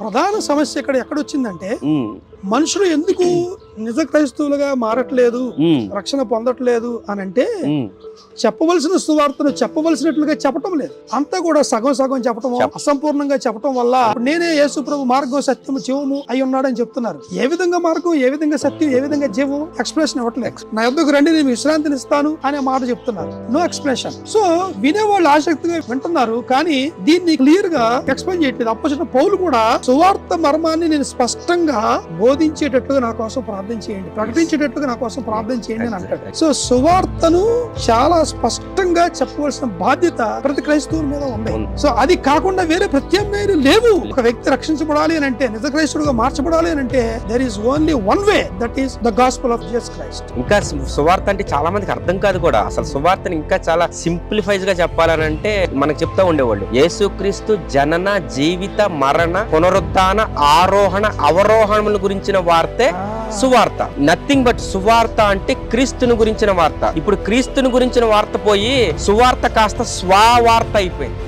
ప్రధాన సమస్య ఇక్కడ ఎక్కడొచ్చిందంటే మనుషులు ఎందుకు నిజ క్రైస్తవులుగా మారట్లేదు, రక్షణ పొందట్లేదు అని అంటే చెప్పవలసిన సువార్తను చెప్పవలసినట్లుగా చెప్పటం లేదు. అంతా కూడా సగం సగం చెప్పటం, అసంపూర్ణంగా చెప్పటం వల్ల నేనే యేసు ప్రభు మార్గం సత్యము జీవము అయి ఉన్నాడని చెప్తున్నారు. ఏ విధంగా మార్గం, ఏ విధంగా సత్యం, ఏ విధంగా జీవం ఎక్స్ప్లెనేషన్ ఇవ్వట్లేదు. నా యొద్దకు రండి నేను విశ్రాంతిని ఇస్తాను అనే మాట చెప్తున్నారు. No explanation. సో వినేవాళ్ళు ఆసక్తిగా వింటున్నారు, కానీ దీన్ని క్లియర్ గా ఎక్స్ప్లెయిన్ చేయట్లేదు. అప్పచిన పౌలు కూడా సువార్త మర్మాన్ని నేను స్పష్టంగా బోధించేటట్లుగా నా కోసం ప్రార్థన చేయండి, ప్రకటించేటట్లుగా నా కోసం ప్రార్థన చేయండి అని అంటాడు. సో సువార్తను చాలా స్పష్టంగా చెప్పవలసిన బాధ్యత ప్రతి క్రైస్తవుల మీద ఉంది. సో అది కాకుండా వేరే ప్రత్యామ్నాయాలు లేవు. ఒక వ్యక్తి రక్షించబడాలి అని అంటే, నిజ క్రైస్తవుడిగా మార్చబడాలి అని అంటే, there is only one way, that is the gospel of Jesus Christ. ఇంకా సువార్త అంటే చాలా మందికి అర్థం కాదు కూడా. అసలు సువార్తని ఇంకా చాలా సింప్లిఫైజ్ గా చెప్పాలని అంటే మనకు చెప్తా ఉండేవాళ్ళు, యేసుక్రీస్తు జనన, జీవిత, మరణ, పునరుద్ధాన, ఆరోహణ, అవరోహణముల గురించిన వార్తే సువార్త. నథింగ్ బట్ సువార్త అంటే క్రీస్తుని గురించిన వార్త. ఇప్పుడు క్రీస్తుని గురించిన వార్త పోయి సువార్త కాస్త స్వావార్త అయిపోయింది.